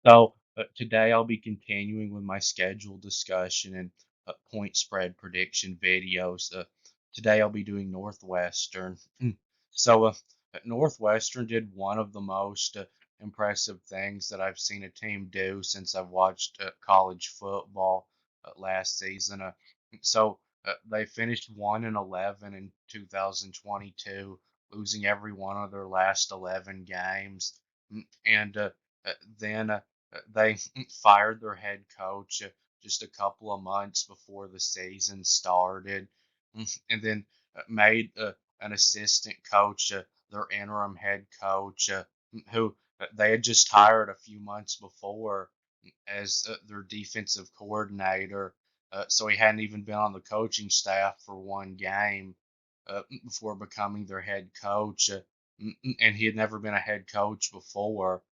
Today I'll be continuing with my schedule discussion and point spread prediction videos. Today I'll be doing Northwestern. So, Northwestern did one of the most impressive things that I've seen a team do since I've watched college football last season. They finished 1-11 in 2022, losing every one of their last 11 games. And then They fired their head coach just a couple of months before the season started, and then made an assistant coach their interim head coach, who they had just hired a few months before as their defensive coordinator. So he hadn't even been on the coaching staff for one game before becoming their head coach, and he had never been a head coach before.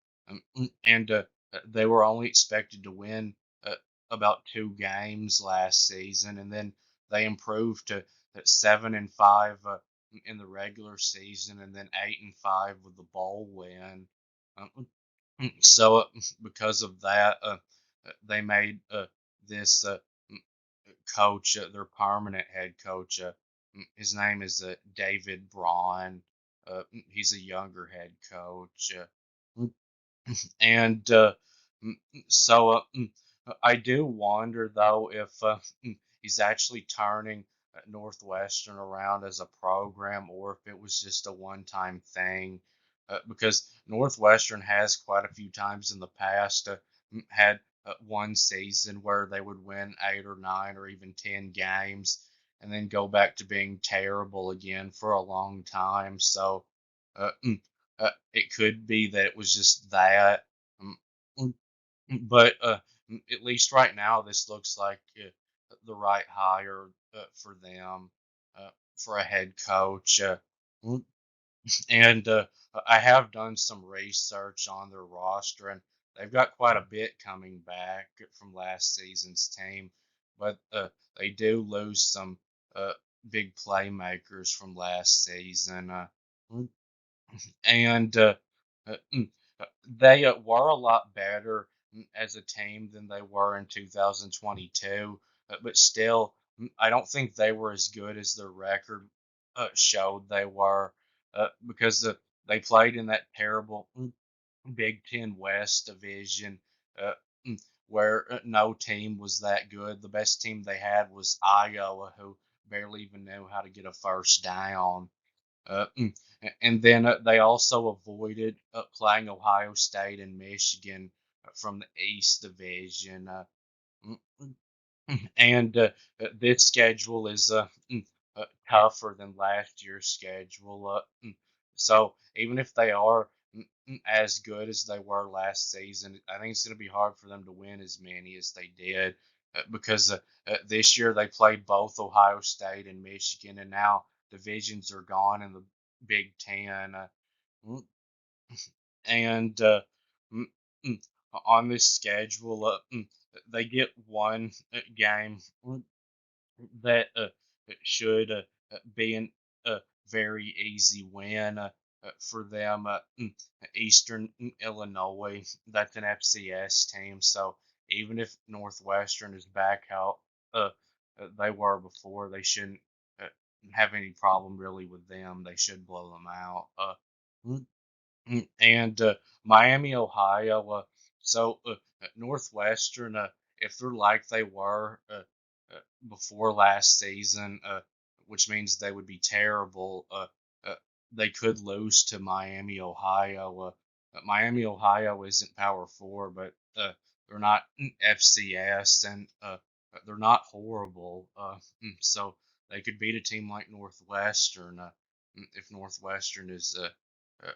And They were only expected to win uh, about two games last season, and then they improved to 7-5 in the regular season, and then 8-5 with the bowl win. Um, because of that, they made this coach their permanent head coach. His name is David Braun. He's a younger head coach. And so I do wonder though if he's actually turning Northwestern around as a program, or if it was just a one-time thing. Because Northwestern has quite a few times in the past had one season where they would win 8 or 9 or even 10 games, and then go back to being terrible again for a long time. So. Uh, it could be that it was just that. Um, mm, but at least right now, this looks like the right hire for them for a head coach. Mm, and I have done some research on their roster, and they've got quite a bit coming back from last season's team. But they do lose some uh, big playmakers from last season. And uh, mm, they were a lot better as a team than they were in 2022, but still, I don't think they were as good as their record showed they were, because they played in that terrible Big Ten West division, uh, where no team was that good. The best team they had was Iowa, who barely even knew how to get a first down. Uh, mm, and then They also avoided playing Ohio State and Michigan from the East Division. Mm, and This schedule is tougher than last year's schedule. So even if they are as good as they were last season, I think it's going to be hard for them to win as many as they did, because this year they played both Ohio State and Michigan, and now divisions are gone in the Big Ten. Mm, and mm, mm, on this schedule, they get one game that should be a very easy win for them. Eastern Illinois, that's an FCS team, so even if Northwestern is back how they were before, they shouldn't uh, have any problem really with them. They should blow them out. And Miami, Ohio. Northwestern, if they're like they were before last season, which means they would be terrible, uh, they could lose to Miami, Ohio. Miami, Ohio isn't Power Four, but they're not FCS, and they're not horrible. So they could beat a team like Northwestern if Northwestern is uh,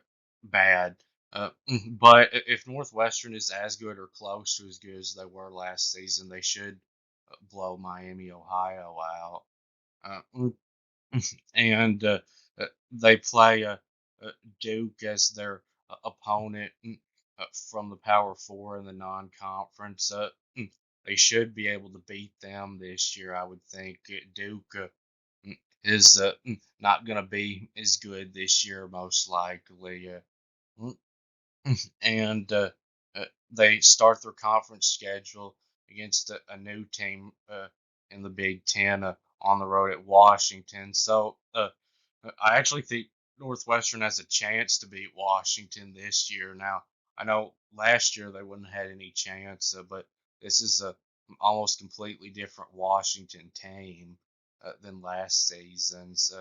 bad. But if Northwestern is as good or close to as good as they were last season, they should blow Miami, Ohio out. Uh, and They play Duke as their opponent from the Power Four in the non-conference. They should be able to beat them this year, I would think. Duke is not going to be as good this year, most likely. Mm, and they start their conference schedule against a new team in the Big Ten on the road at Washington. So I actually think Northwestern has a chance to beat Washington this year. Now, I know last year they wouldn't have had any chance, but this is a almost completely different Washington team than last season's.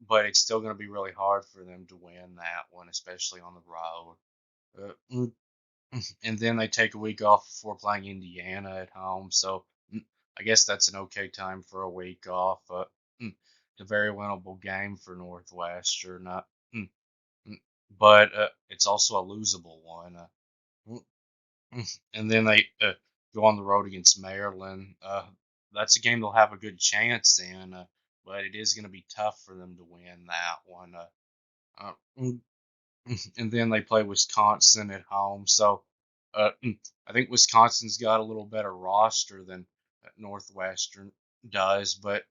But it's still going to be really hard for them to win that one, especially on the road. And then they take a week off before playing Indiana at home. So I guess that's an okay time for a week off. It's a very winnable game for Northwestern. Mm, but it's also a losable one. Mm, and then they go on the road against Maryland. That's a game they'll have a good chance in, but it is going to be tough for them to win that one. And then they play Wisconsin at home. So I think Wisconsin's got a little better roster than Northwestern does, but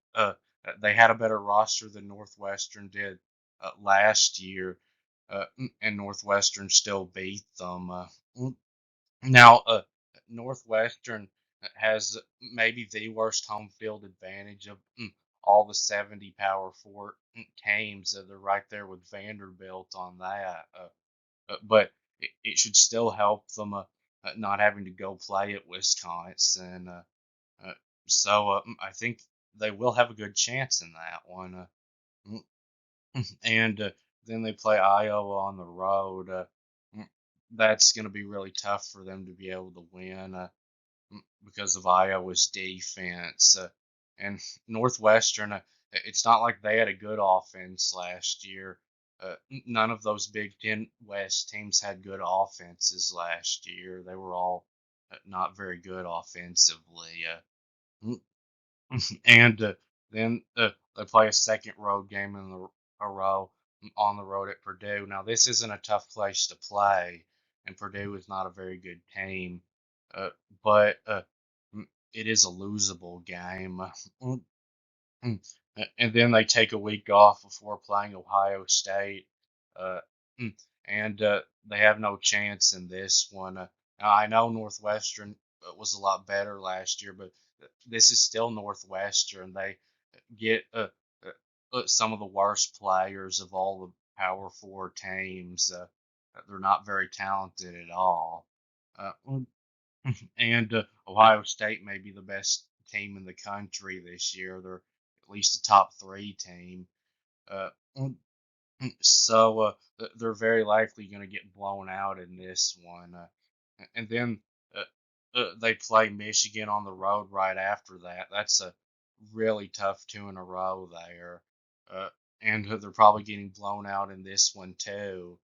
they had a better roster than Northwestern did last year, and Northwestern still beat them. Now, Northwestern has maybe the worst home field advantage of all the 70 Power Four teams. They're right there with Vanderbilt on that. But it should still help them not having to go play at Wisconsin. Uh, so I think they will have a good chance in that one. Mm, and then they play Iowa on the road. Mm, that's going to be really tough for them to be able to win because of Iowa's defense. And Northwestern, it's not like they had a good offense last year. None of those Big Ten West teams had good offenses last year. They were all not very good offensively. And then they play a second road game in a row on the road at Purdue. Now, this isn't a tough place to play, and Purdue is not a very good team, uh, but it is a losable game. Mm. And then they take a week off before playing Ohio State, uh, mm, and they have no chance in this one. Now I know Northwestern was a lot better last year, but this is still Northwestern. They get some of the worst players of all the Power Four teams. They're not very talented at all. Uh, and Ohio State may be the best team in the country this year. They're at least a top three team. Uh, so they're very likely going to get blown out in this one. And then they play Michigan on the road right after that. That's a really tough two in a row there. Uh, and they're probably getting blown out in this one too.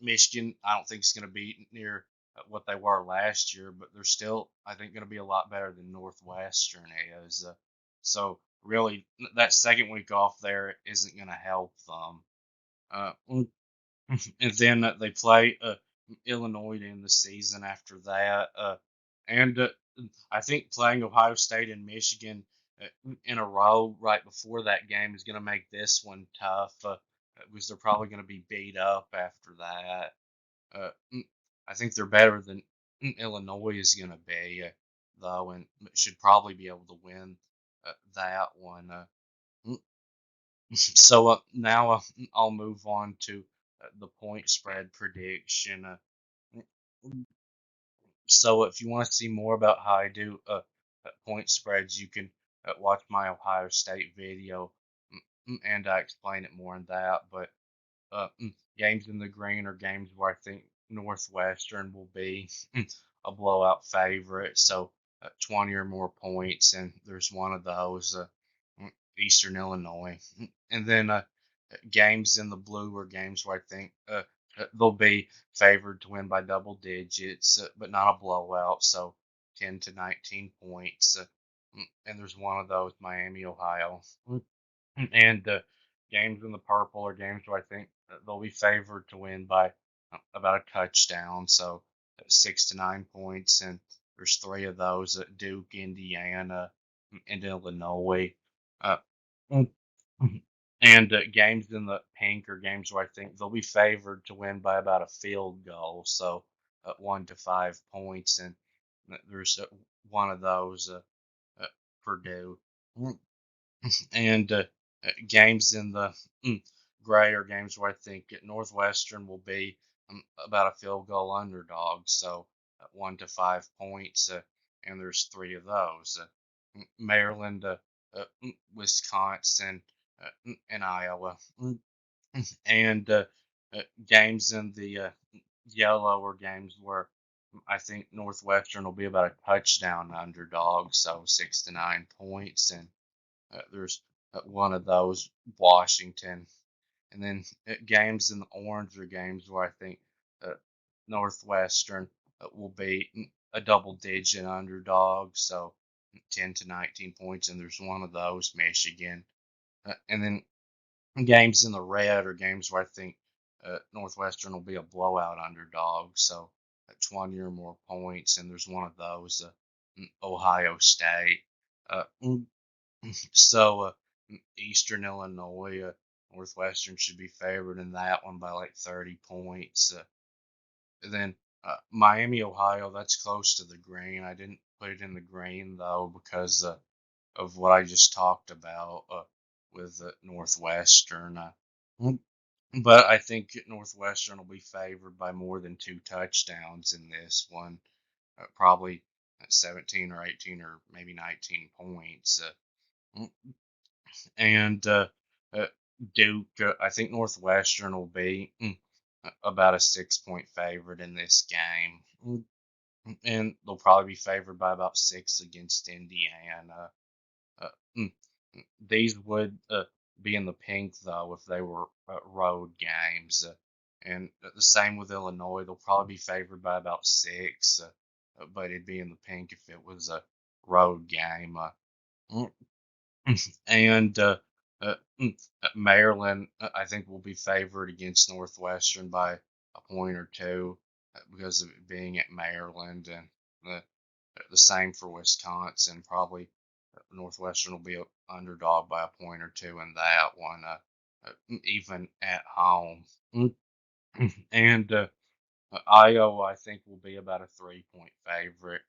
Michigan, I don't think is going to be near what they were last year, but they're still, I think, going to be a lot better than Northwestern is. So really, that second week off there isn't going to help them. And then they play Illinois in the season after that. And I think playing Ohio State and Michigan in a row right before that game is going to make this one tough because they're probably going to be beat up after that. I think they're better than Illinois is going to be, though, and should probably be able to win that one. So now I'll move on to the point spread prediction. So if you want to see more about how I do point spreads, you can watch my Ohio State video, and I explain it more in that. But games in the green are games where I think Northwestern will be a blowout favorite. So 20 or more points, and there's one of those, Eastern Illinois. And then games in the blue are games where I think they'll be favored to win by double digits, but not a blowout. So 10 to 19 points. And there's one of those, Miami, Ohio. And games in the purple are games where I think they'll be favored to win by about a touchdown. So 6 to 9 points. And there's three of those at Duke, Indiana, and Illinois. Uh, and games in the pink are games where I think they'll be favored to win by about a field goal. So 1 to 5 points, and there's one of those uh, Purdue. And games in the gray are games where I think Northwestern will be about a field goal underdog, so 1 to 5 points, and there's three of those: Maryland, Wisconsin, and Iowa. And games in the yellow are games where I think Northwestern will be about a touchdown underdog, so 6 to 9 points, and there's one of those, Washington. And then games in the orange are games where I think uh, Northwestern will be a double-digit underdog, so 10 to 19 points, and there's one of those, Michigan. And then games in the red are games where I think Northwestern will be a blowout underdog, so 20 or more points, and there's one of those, Ohio State. Uh, so Eastern Illinois, Northwestern should be favored in that one by like 30 points. Then Miami, Ohio, that's close to the green. I didn't put it in the green though because of what I just talked about with Northwestern. Mm, but I think Northwestern will be favored by more than 2 touchdowns in this one, probably 17 or 18 or maybe 19 points. Mm, and uh, Duke, I think Northwestern will be about a 6 point favorite in this game. And they'll probably be favored by about six against Indiana. Uh, mm, these would be in the pink though if they were road games, and the same with Illinois. They'll probably be favored by about six, but it'd be in the pink if it was a road game. Mm, and Maryland, I think, will be favored against Northwestern by a point or two because of it being at Maryland, and the same for Wisconsin. Probably Northwestern will be an underdog by a point or two in that one, even at home. Mm, And Iowa, I think, will be about a 3 point favorite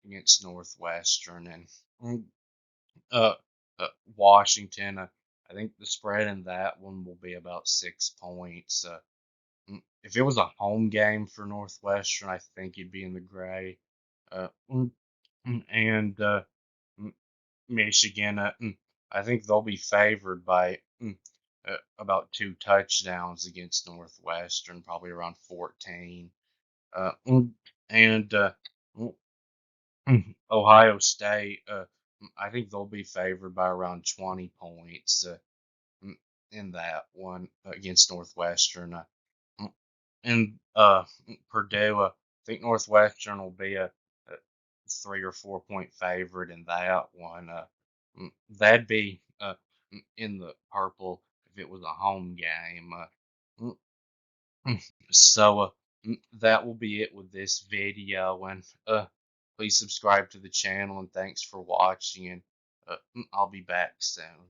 against Northwestern, and mm, uh, Washington. I think the spread in that one will be about 6 points. If it was a home game for Northwestern, I think you'd be in the gray. Uh, and Michigan, I think they'll be favored by about 2 touchdowns against Northwestern, probably around 14. And Ohio State, I think they'll be favored by around 20 points mm, in that one against Northwestern. Mm, and Purdue, I think Northwestern will be a 3 or 4 point favorite in that one. That'd be in the purple if it was a home game. Mm, so that will be it with this video, and please subscribe to the channel, and thanks for watching, and I'll be back soon.